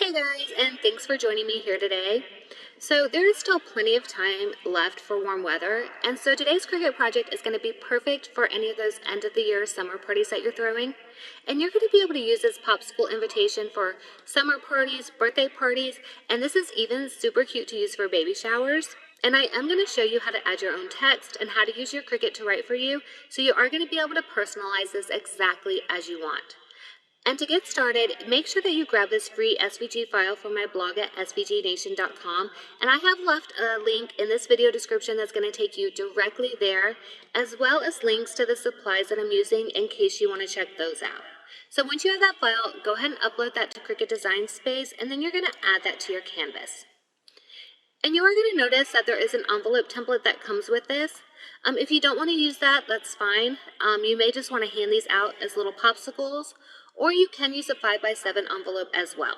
Hey guys, and thanks for joining me here today. So there is still plenty of time left for warm weather, and so today's Cricut project is going to be perfect for any of those end of the year summer parties that you're throwing. And you're going to be able to use this Popsicle invitation for summer parties, birthday parties, and this is even super cute to use for baby showers. And I am going to show you how to add your own text and how to use your Cricut to write for you, so you are going to be able to personalize this exactly as you want. And to get started, make sure that you grab this free SVG file from my blog at svgnation.com, and I have left a link in this video description that's going to take you directly there, as well as links to the supplies that I'm using in case you want to check those out. So once you have that file, go ahead and upload that to Cricut Design Space, and then you're going to add that to your canvas. And you are going to notice that there is an envelope template that comes with this. If you don't want to use that, that's fine. You may just want to hand these out as little popsicles, or you can use a 5x7 envelope as well.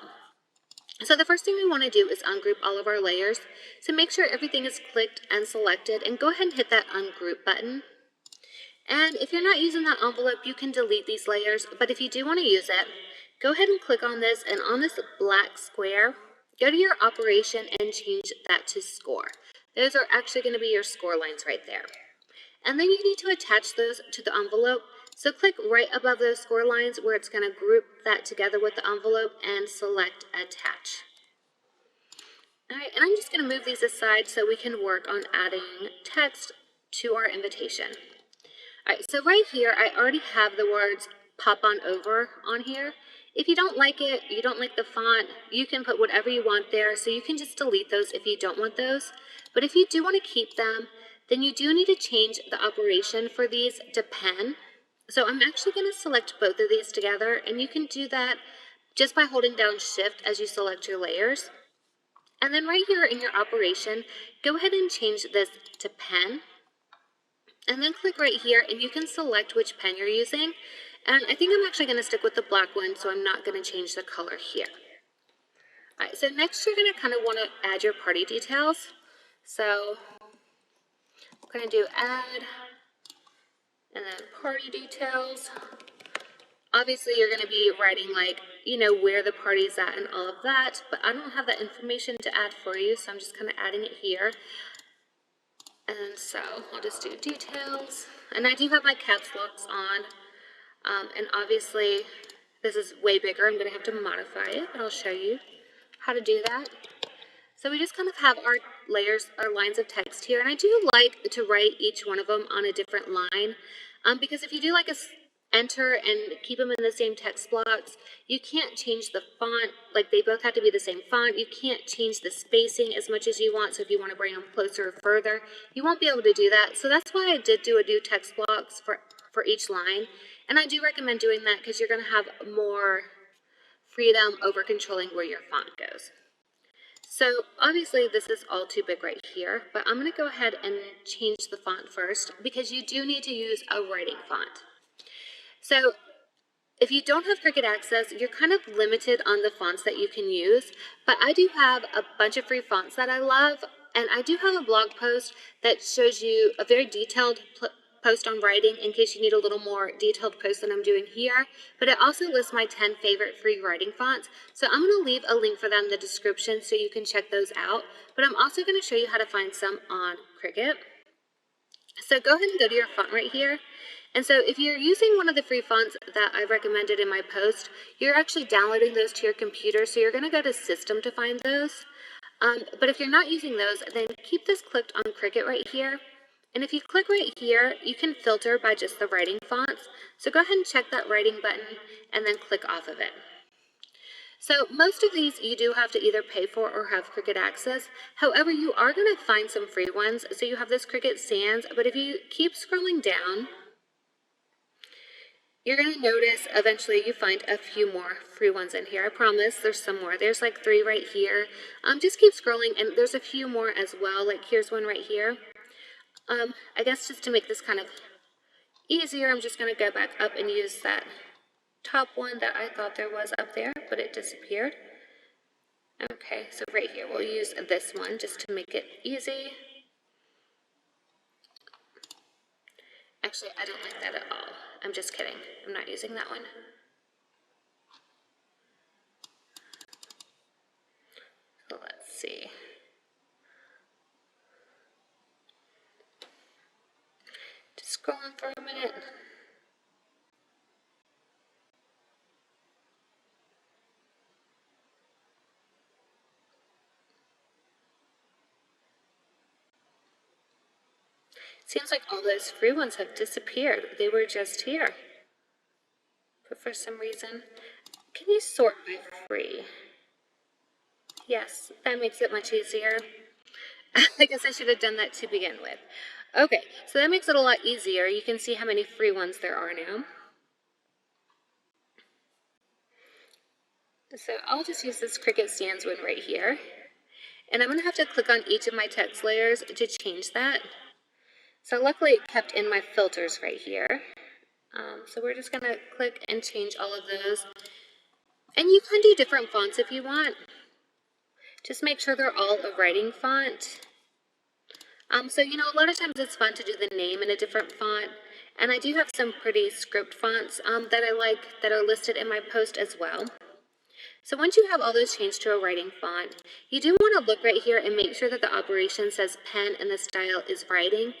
So the first thing we want to do is ungroup all of our layers. So make sure everything is clicked and selected, and go ahead and hit that ungroup button. And if you're not using that envelope, you can delete these layers, but if you do want to use it, go ahead and click on this, and on this black square, go to your operation and change that to score. Those are actually going to be your score lines right there. And then you need to attach those to the envelope. So click right above those score lines where it's going to group that together with the envelope and select attach. All right, and I'm just going to move these aside so we can work on adding text to our invitation. All right, so right here, I already have the words pop on over on here. If you don't like it, you don't like the font, you can put whatever you want there, so you can just delete those if you don't want those. But if you do want to keep them, then you do need to change the operation for these to pen. So I'm actually going to select both of these together, and you can do that just by holding down Shift as you select your layers. And then right here in your operation, go ahead and change this to pen. And then click right here, and you can select which pen you're using. And I think I'm actually going to stick with the black one, so I'm not going to change the color here. All right, so next you're going to kind of want to add your party details. So I'm going to do add, and then party details. Obviously you're going to be writing where the party's at and all of that, but I don't have that information to add for you, so I'm just kind of adding it here. And so I'll just do details, and I do have my caps locks on, and obviously this is way bigger. I'm going to have to modify it, but I'll show you how to do that. So we just kind of have our layers, our lines of text here, and I do like to write each one of them on a different line, because if you do like a enter and keep them in the same text blocks, you can't change the font, like they both have to be the same font. You can't change the spacing as much as you want, so if you want to bring them closer or further, you won't be able to do that. So that's why I did do a new text blocks for each line, and I do recommend doing that because you're going to have more freedom over controlling where your font goes. So obviously this is all too big right here, but I'm going to go ahead and change the font first because you do need to use a writing font. So if you don't have Cricut access, you're kind of limited on the fonts that you can use, but I do have a bunch of free fonts that I love, and I do have a blog post that shows you a very detailed post on writing in case you need a little more detailed post than I'm doing here, but it also lists my 10 favorite free writing fonts, so I'm going to leave a link for them in the description so you can check those out, but I'm also going to show you how to find some on Cricut. So go ahead and go to your font right here. And so if you're using one of the free fonts that I recommended in my post, you're actually downloading those to your computer, so you're going to go to System to find those. But if you're not using those, then keep this clicked on Cricut right here. And if you click right here, you can filter by just the writing fonts. So go ahead and check that writing button and then click off of it. So most of these you do have to either pay for or have Cricut access. However, you are going to find some free ones. So you have this Cricut Sans, but if you keep scrolling down, you're going to notice eventually you find a few more free ones in here. I promise there's some more. There's like 3 right here. Just keep scrolling, and there's a few more as well. Like here's one right here. I guess just to make this kind of easier, I'm just going to go back up and use that top one that I thought there was up there, but it disappeared. Okay, so right here we'll use this one just to make it easy. Actually, I don't like that at all. I'm just kidding. I'm not using that one. see. Just scrolling for a minute. Seems like all those free ones have disappeared. They were just here. But for some reason, can you sort by free? Yes, that makes it much easier. I guess I should have done that to begin with. Okay, so that makes it a lot easier. You can see how many free ones there are now. So I'll just use this Cricut Sans one right here. And I'm going to have to click on each of my text layers to change that. So luckily it kept in my filters right here. So we're just going to click and change all of those. And you can do different fonts if you want. Just make sure they're all a writing font. So, you know, a lot of times it's fun to do the name in a different font. And I do have some pretty script fonts that I like that are listed in my post as well. So once you have all those changed to a writing font, you do want to look right here and make sure that the operation says pen and the style is writing.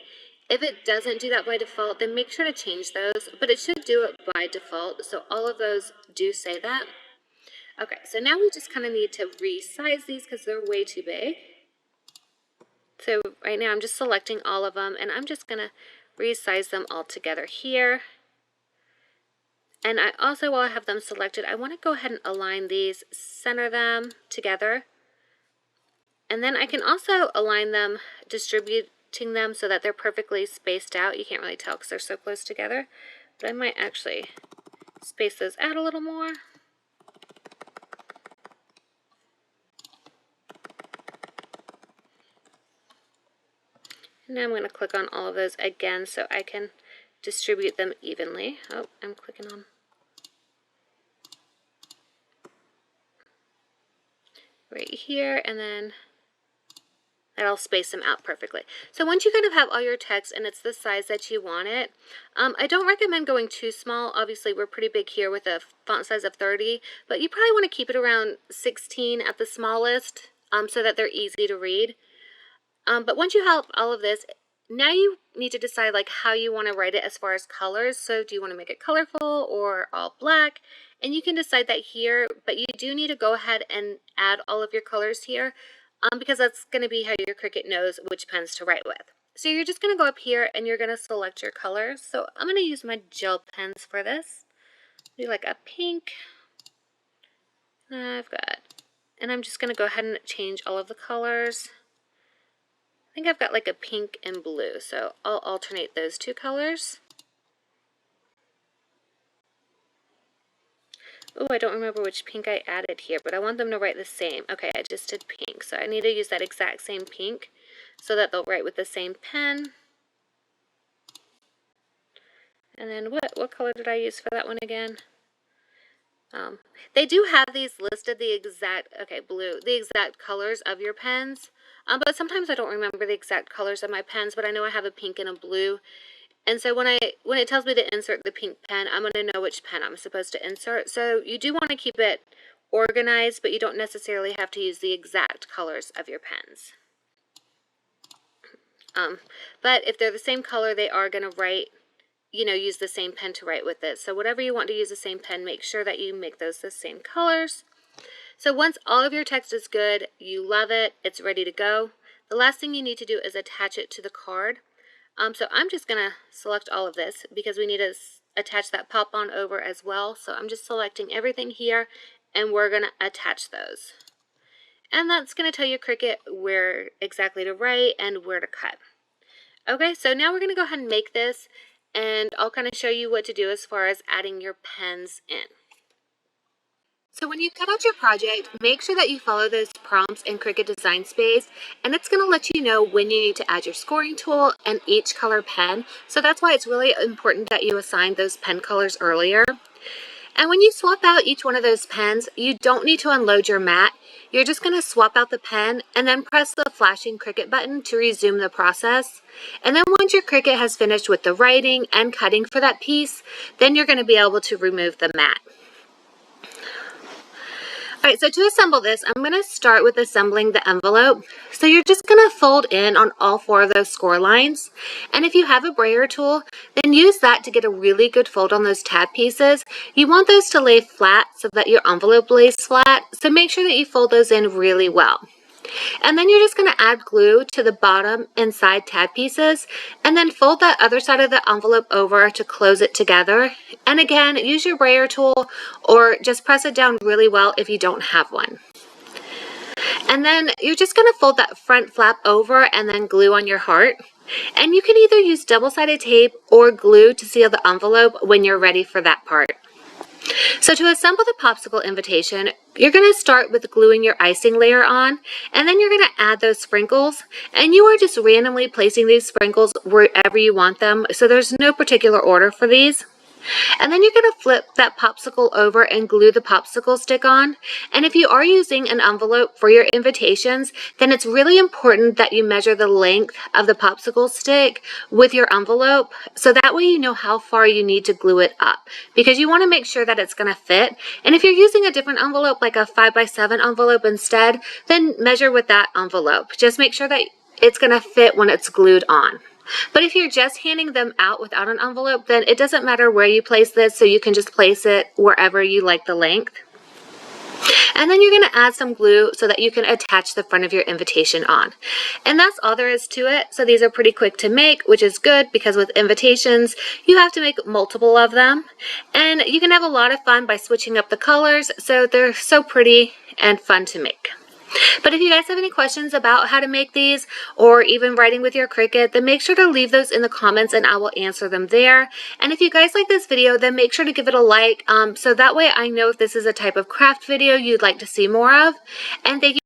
If it doesn't do that by default, then make sure to change those, but it should do it by default. So all of those do say that. Okay, so now we just kind of need to resize these because they're way too big. So right now I'm just selecting all of them and I'm just going to resize them all together here. And I also, while I have them selected, I want to go ahead and align these, center them together. And then I can also align them, distributing them so that they're perfectly spaced out. You can't really tell because they're so close together. But I might actually space those out a little more. And now I'm going to click on all of those again so I can distribute them evenly. Oh, I'm clicking on. Right here, and then that'll space them out perfectly. So once you kind of have all your text and it's the size that you want it, I don't recommend going too small. Obviously, we're pretty big here with a font size of 30, but you probably want to keep it around 16 at the smallest so that they're easy to read. But once you have all of this, now you need to decide like how you want to write it as far as colors. So do you want to make it colorful or all black? And you can decide that here, but you do need to go ahead and add all of your colors here because that's going to be how your Cricut knows which pens to write with. So you're just going to go up here and you're going to select your colors. So I'm going to use my gel pens for this. Do like a pink. And I'm just going to go ahead and change all of the colors. I think I've got like a pink and blue, so I'll alternate those two colors. Oh, I don't remember which pink I added here, but I want them to write the same. Okay, I just did pink, so I need to use that exact same pink so that they'll write with the same pen. And then what color did I use for that one again? They do have these listed, the exact colors of your pens. But sometimes I don't remember the exact colors of my pens, but I know I have a pink and a blue. And so when it tells me to insert the pink pen, I'm going to know which pen I'm supposed to insert. So you do want to keep it organized, but you don't necessarily have to use the exact colors of your pens. But if they're the same color, they are going to write, use the same pen to write with it. So whatever you want to use the same pen, make sure that you make those the same colors. So once all of your text is good, you love it, it's ready to go, the last thing you need to do is attach it to the card. So I'm just going to select all of this because we need to attach that pop-on over as well. So I'm just selecting everything here and we're going to attach those. And that's going to tell your Cricut where exactly to write and where to cut. Okay, so now we're going to go ahead and make this and I'll kind of show you what to do as far as adding your pens in. So when you cut out your project, make sure that you follow those prompts in Cricut Design Space, and it's going to let you know when you need to add your scoring tool and each color pen. So that's why it's really important that you assign those pen colors earlier. And when you swap out each one of those pens, you don't need to unload your mat. You're just going to swap out the pen and then press the flashing Cricut button to resume the process. And then once your Cricut has finished with the writing and cutting for that piece, then you're going to be able to remove the mat. Alright, so to assemble this, I'm going to start with assembling the envelope. So you're just going to fold in on all 4 of those score lines. And if you have a brayer tool, then use that to get a really good fold on those tab pieces. You want those to lay flat so that your envelope lays flat. So make sure that you fold those in really well. And then you're just going to add glue to the bottom and side tab pieces, and then fold that other side of the envelope over to close it together. And again, use your brayer tool or just press it down really well if you don't have one. And then you're just going to fold that front flap over and then glue on your heart. And you can either use double-sided tape or glue to seal the envelope when you're ready for that part. So to assemble the popsicle invitation, you're going to start with gluing your icing layer on, and then you're going to add those sprinkles, and you are just randomly placing these sprinkles wherever you want them, so there's no particular order for these. And then you're going to flip that popsicle over and glue the popsicle stick on. And if you are using an envelope for your invitations, then it's really important that you measure the length of the popsicle stick with your envelope, so that way you know how far you need to glue it up, because you want to make sure that it's going to fit. And if you're using a different envelope, like a 5x7 envelope instead, then measure with that envelope. Just make sure that it's going to fit when it's glued on. But if you're just handing them out without an envelope, then it doesn't matter where you place this, so you can just place it wherever you like the length. And then you're going to add some glue so that you can attach the front of your invitation on. And that's all there is to it. So these are pretty quick to make, which is good because with invitations, you have to make multiple of them. And you can have a lot of fun by switching up the colors, so they're so pretty and fun to make. But if you guys have any questions about how to make these, or even writing with your Cricut, then make sure to leave those in the comments and I will answer them there. And if you guys like this video, then make sure to give it a like, so that way I know if this is a type of craft video you'd like to see more of. And thank you